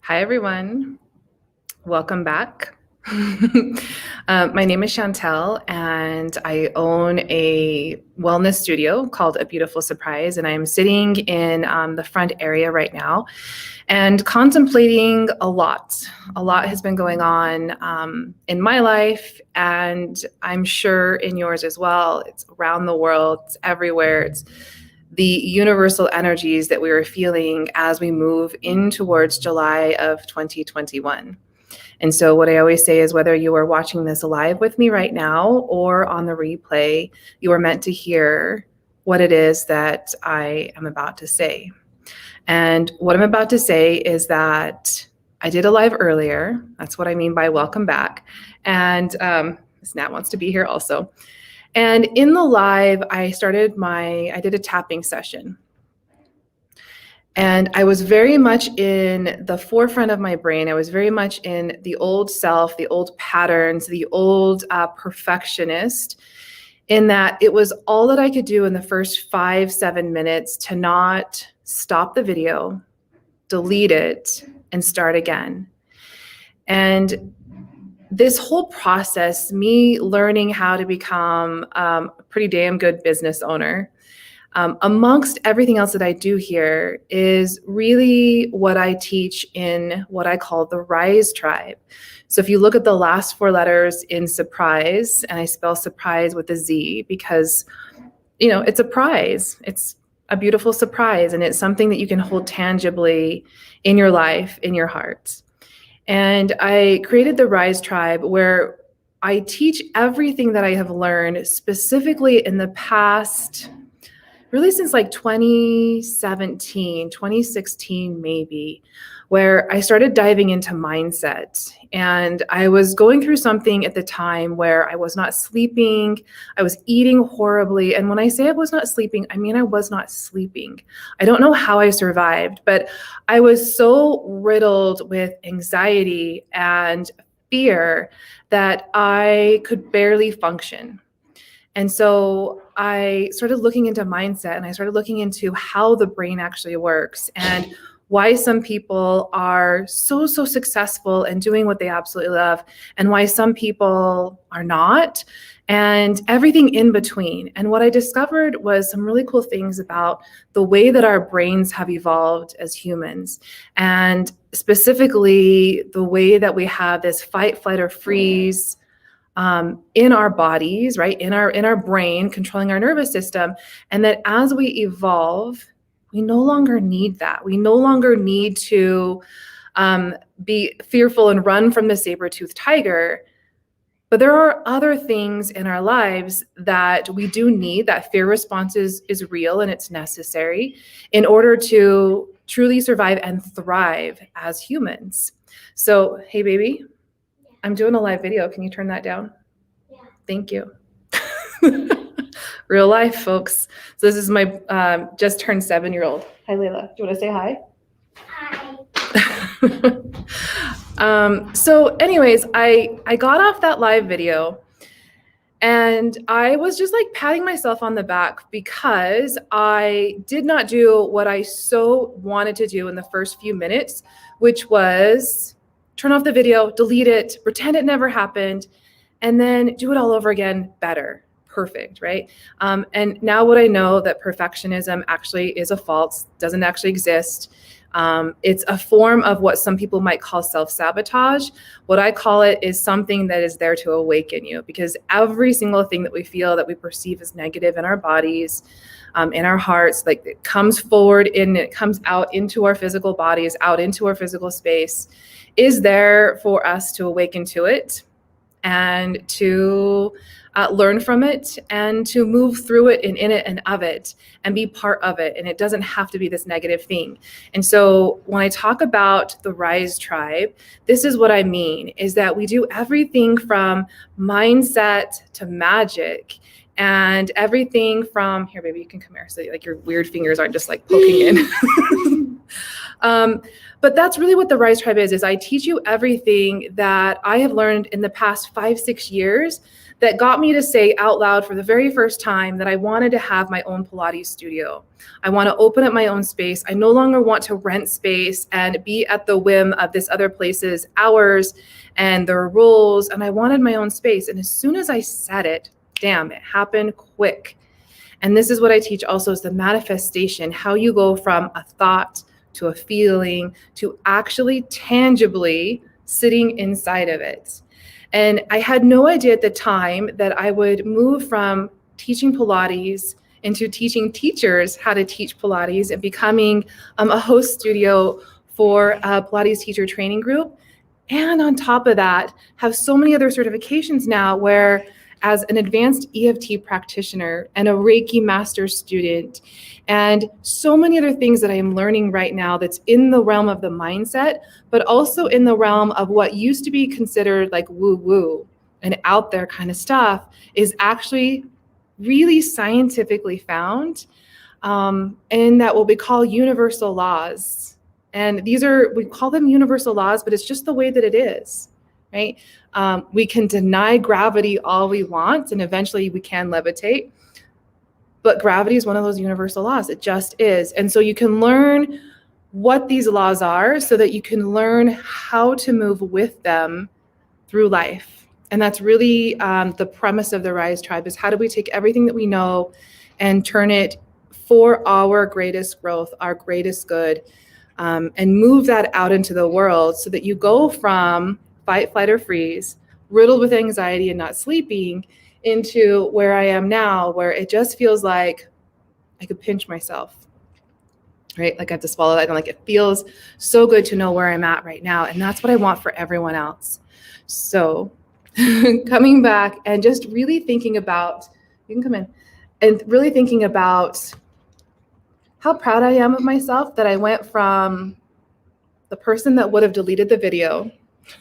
Hi, everyone. Welcome back. My name is Chantel, and I own a wellness studio called A Beautiful Surprise, and I'm sitting in the front area right now and contemplating a lot. A lot has been going on in my life, and I'm sure in yours as well. It's around the world, it's everywhere. It's the universal energies that we are feeling as we move in towards July of 2021. And so what I always say is whether you are watching this live with me right now or on the replay, you are meant to hear what it is that I am about to say. And what I'm about to say is that I did a live earlier. That's what I mean by welcome back. And Nat wants to be here also. And in the live, I did a tapping session. And I was very much in the forefront of my brain. I was very much in the old self, the old patterns, the old perfectionist, in that it was all that I could do in the first 5-7 minutes to not stop the video, delete it, and start again. And this whole process, me learning how to become a pretty damn good business owner, amongst everything else that I do here, is really what I teach in what I call the RiZe Tribe. So if you look at the last 4 letters in surprise, and I spell surprise with a Z because, it's a prize. It's a beautiful surprise, and it's something that you can hold tangibly in your life, in your heart. And I created the RiZe Tribe where I teach everything that I have learned specifically in the past, really since like 2017, 2016 maybe, where I started diving into mindset. And I was going through something at the time where I was not sleeping, I was eating horribly. And when I say I was not sleeping, I mean I was not sleeping. I don't know how I survived, but I was so riddled with anxiety and fear that I could barely function. And so I started looking into mindset, and I started looking into how the brain actually works and why some people are so successful and doing what they absolutely love, and why some people are not, and everything in between. And what I discovered was some really cool things about the way that our brains have evolved as humans, and specifically the way that we have this fight, flight, or freeze in our bodies, right? In our brain, controlling our nervous system. And that as we evolve, we no longer need that. We no longer need to be fearful and run from the saber-toothed tiger. But there are other things in our lives that we do need. That fear response is real and it's necessary in order to truly survive and thrive as humans. So, hey, baby. I'm doing a live video. Can you turn that down? Yeah. Thank you. Real life, folks. So this is my just turned 7-year-old. Hi, Layla. Do you want to say hi? Hi. So anyways, I got off that live video, and I was just like patting myself on the back because I did not do what I so wanted to do in the first few minutes, which was turn off the video, delete it, pretend it never happened, and then do it all over again better. Perfect, right? And now what I know, that perfectionism actually is a false, doesn't actually exist. It's a form of what some people might call self-sabotage. What I call it is something that is there to awaken you, because every single thing that we feel, that we perceive as negative in our bodies, in our hearts, like it comes forward and it comes out into our physical bodies, out into our physical space, is there for us to awaken to it and to learn from it and to move through it and in it and of it and be part of it. And it doesn't have to be this negative thing. And so when I talk about the RiZe Tribe, this is what I mean, is that we do everything from mindset to magic, and everything from, here, baby, you can come here so like your weird fingers aren't just like poking in. But that's really what the RiZe Tribe is I teach you everything that I have learned in the past 5-6 years that got me to say out loud for the very first time that I wanted to have my own Pilates studio. I want to open up my own space. I no longer want to rent space and be at the whim of this other place's hours and their rules. And I wanted my own space. And as soon as I said it, damn, it happened quick. And this is what I teach also, is the manifestation, how you go from a thought to a feeling to actually tangibly sitting inside of it. And I had no idea at the time that I would move from teaching Pilates into teaching teachers how to teach Pilates and becoming a host studio for a Pilates teacher training group. And on top of that, have so many other certifications now where, as an advanced EFT practitioner and a Reiki master student, and so many other things that I am learning right now that's in the realm of the mindset, but also in the realm of what used to be considered like woo-woo and out there kind of stuff, is actually really scientifically found in that what we call universal laws. And we call them universal laws, but it's just the way that it is, right? We can deny gravity all we want, and eventually we can levitate. But gravity is one of those universal laws. It just is. And so you can learn what these laws are so that you can learn how to move with them through life. And that's really the premise of the RiZe Tribe, is how do we take everything that we know and turn it for our greatest growth, our greatest good, and move that out into the world so that you go from fight, flight, or freeze, riddled with anxiety and not sleeping, into where I am now, where it just feels like I could pinch myself, right? Like I have to swallow that. And like, it feels so good to know where I'm at right now. And that's what I want for everyone else. So coming back and just really thinking about, you can come in, and really thinking about how proud I am of myself that I went from the person that would have deleted the video,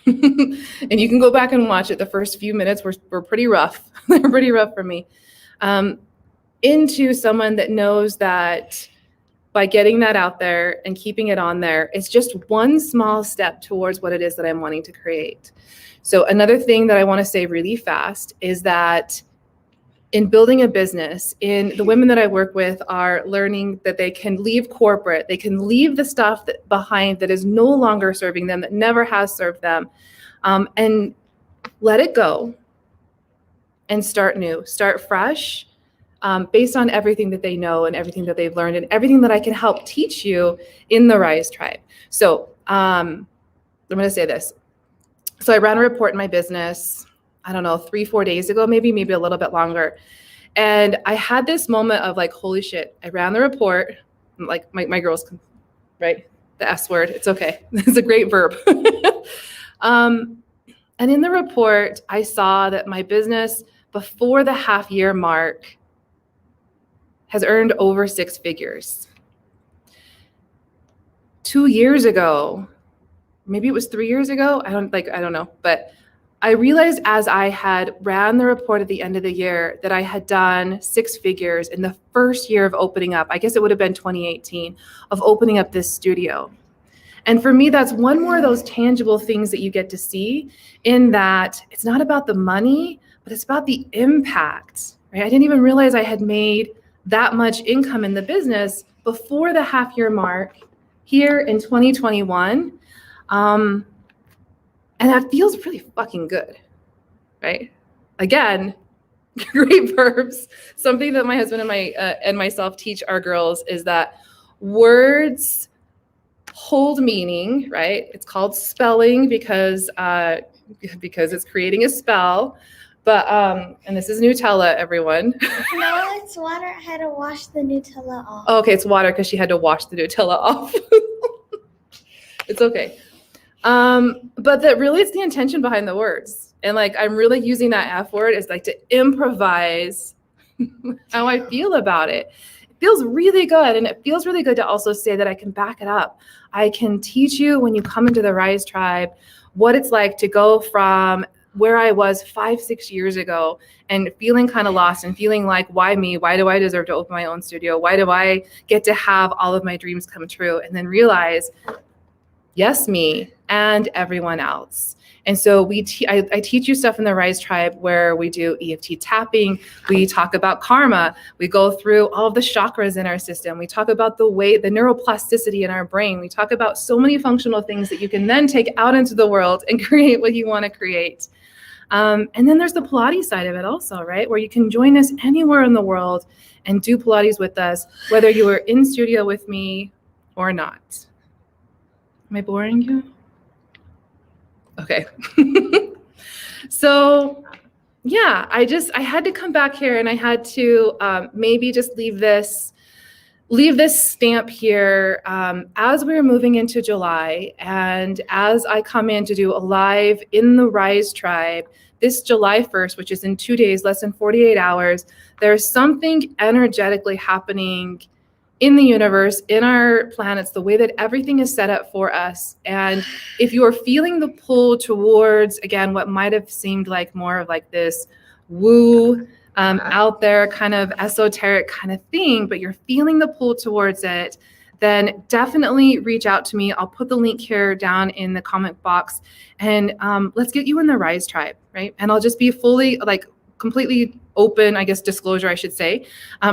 and you can go back and watch it. The first few minutes were pretty rough. They were pretty rough for me. Into someone that knows that by getting that out there and keeping it on there, it's just one small step towards what it is that I'm wanting to create. So another thing that I want to say really fast is that in building a business, the women that I work with are learning that they can leave corporate, they can leave the stuff behind that is no longer serving them, that never has served them, and let it go and start new, start fresh, based on everything that they know and everything that they've learned and everything that I can help teach you in the RiZe Tribe. So I'm going to say this. So I ran a report in my business, I don't know, 3-4 days ago, maybe a little bit longer. And I had this moment of like, holy shit, I ran the report. Like my girls, right? The S word, it's okay. It's a great verb. And in the report, I saw that my business before the half-year mark has earned over 6 figures. 2 years ago, maybe it was 3 years ago, I don't know, but I realized as I had ran the report at the end of the year that I had done 6 figures in the first year of opening up. I guess it would have been 2018 of opening up this studio. And for me, that's one more of those tangible things that you get to see, in that it's not about the money, but it's about the impact, right? I didn't even realize I had made that much income in the business before the half-year mark here in 2021. And that feels really fucking good, right? Again, great verbs. Something that my husband and myself teach our girls is that words hold meaning, right? It's called spelling because it's creating a spell. But and this is Nutella, everyone. No, it's water. I had to wash the Nutella off. Oh, okay, it's water because she had to wash the Nutella off. It's okay. But that really is the intention behind the words. And like, I'm really using that F word is like to improvise how I feel about it. It feels really good. And it feels really good to also say that I can back it up. I can teach you when you come into the RiZe Tribe, what it's like to go from where I was 5-6 years ago and feeling kind of lost and feeling like, why me? Why do I deserve to open my own studio? Why do I get to have all of my dreams come true? And then realize yes, me, and everyone else. And so I teach you stuff in the RiZe Tribe where we do EFT tapping. We talk about karma. We go through all of the chakras in our system. We talk about the neuroplasticity in our brain. We talk about so many functional things that you can then take out into the world and create what you want to create. And then there's the Pilates side of it also, right? Where you can join us anywhere in the world and do Pilates with us, whether you are in studio with me or not. Am I boring you? Okay. So yeah, I had to come back here and I had to maybe just leave this stamp here as we're moving into July, and as I come in to do a live in the RiZe Tribe this July 1st, which is in 2 days, less than 48 hours, there's something energetically happening in the universe, in our planets, the way that everything is set up for us. And if you're feeling the pull towards, again, what might have seemed like more of like this woo, out there kind of esoteric kind of thing, but you're feeling the pull towards it, then definitely reach out to me. I'll put the link here down in the comment box, and let's get you in the RiZe Tribe, right? And I'll just be fully, like, completely open, I guess, disclosure, I should say.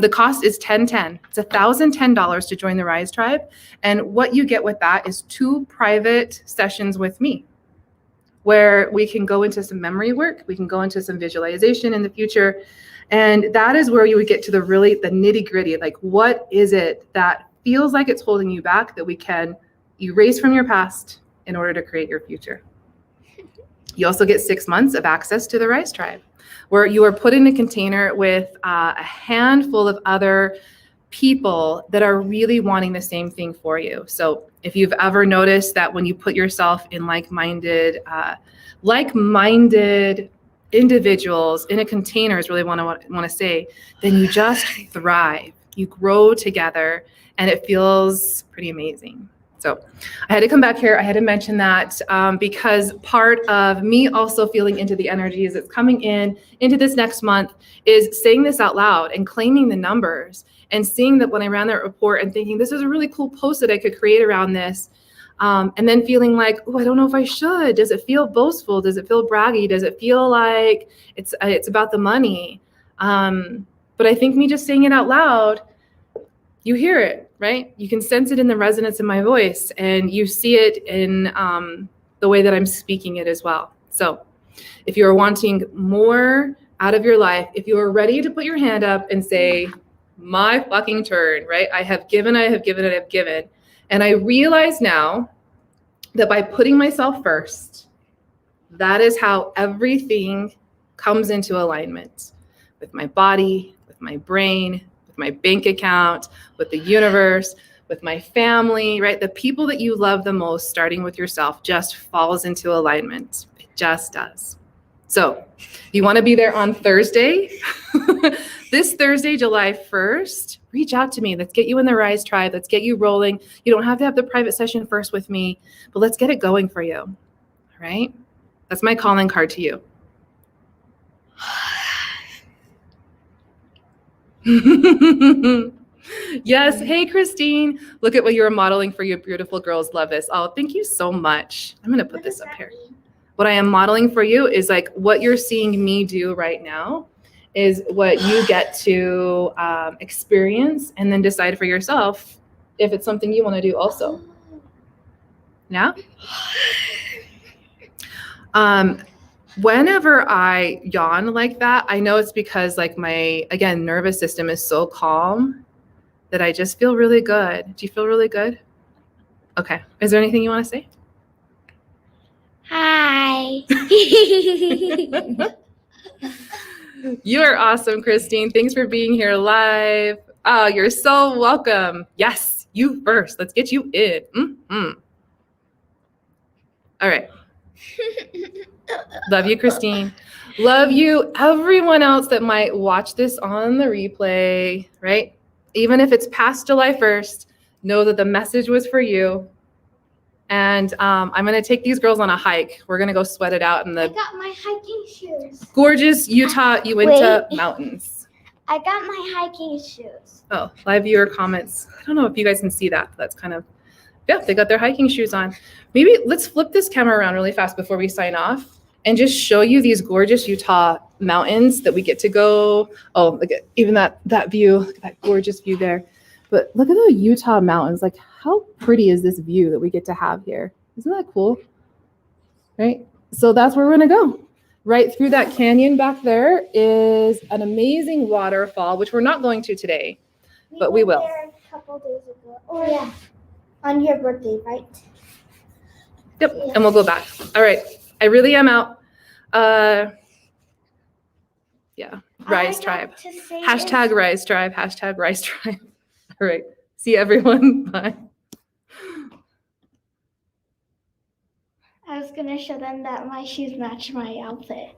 The cost is $1,010. It's $1,010 to join the RiZe Tribe. And what you get with that is 2 private sessions with me, where we can go into some memory work, we can go into some visualization in the future. And that is where you would get to the nitty gritty, like what is it that feels like it's holding you back that we can erase from your past in order to create your future. You also get 6 months of access to the RiZe Tribe, where you are put in a container with a handful of other people that are really wanting the same thing for you. So if you've ever noticed that when you put yourself in like-minded individuals in a container is really what I want to say, then you just thrive. You grow together, and it feels pretty amazing. So I had to come back here. I had to mention that because part of me also feeling into the energies that's coming into this next month is saying this out loud and claiming the numbers and seeing that when I ran that report and thinking this is a really cool post that I could create around this. And then feeling like, oh, I don't know if I should. Does it feel boastful? Does it feel braggy? Does it feel like it's about the money? But I think me just saying it out loud, you hear it, right? You can sense it in the resonance in my voice, and you see it in the way that I'm speaking it as well. So if you're wanting more out of your life, if you are ready to put your hand up and say, my fucking turn, right? I have given. And I realize now that by putting myself first, that is how everything comes into alignment with my body, with my brain, with my bank account, with the universe, with my family, right? The people that you love the most, starting with yourself, just falls into alignment. It just does. So you want to be there on Thursday? This Thursday, July 1st, reach out to me. Let's get you in the RiZe Tribe. Let's get you rolling. You don't have to have the private session first with me, but let's get it going for you. All right? That's my calling card to you. Yes. Hey, Christine. Look at what you were modeling for your beautiful girls. Love this. Oh, thank you so much. I'm going to put this up here. What I am modeling for you is like what you're seeing me do right now is what you get to experience and then decide for yourself if it's something you want to do also. Yeah? Whenever I yawn like that, I know it's because like my, again, nervous system is so calm that I just feel really good. Do you feel really good? Okay. Is there anything you want to say? Hi. You are awesome, Christine. Thanks for being here live. Oh, you're so welcome. Yes, you first. Let's get you in. Mm-hmm. All right. Love you, Christine. Love you, everyone else that might watch this on the replay, right? Even if it's past July 1st, know that the message was for you. And I'm going to take these girls on a hike. We're going to go sweat it out in I the got my hiking shoes. gorgeous Utah Uinta mountains. I got my hiking shoes. Oh, live viewer comments. I don't know if you guys can see that. That's kind of Yeah, they got their hiking shoes on. Maybe let's flip this camera around really fast before we sign off and just show you these gorgeous Utah mountains that we get to go. Oh, look at even that view, look at that gorgeous view there. But look at the Utah mountains. Like, how pretty is this view that we get to have here? Isn't that cool? Right? So that's where we're gonna go. Right through that canyon back there is an amazing waterfall, which we're not going to today, but we will. There a couple days ago. Or yeah, on your birthday, right? Yep, and we'll go back. All right, I really am out. Yeah, RiZe Tribe. Hashtag RiZe Tribe, hashtag RiZe Tribe. All right, see everyone, bye. I was gonna show them that my shoes match my outfit.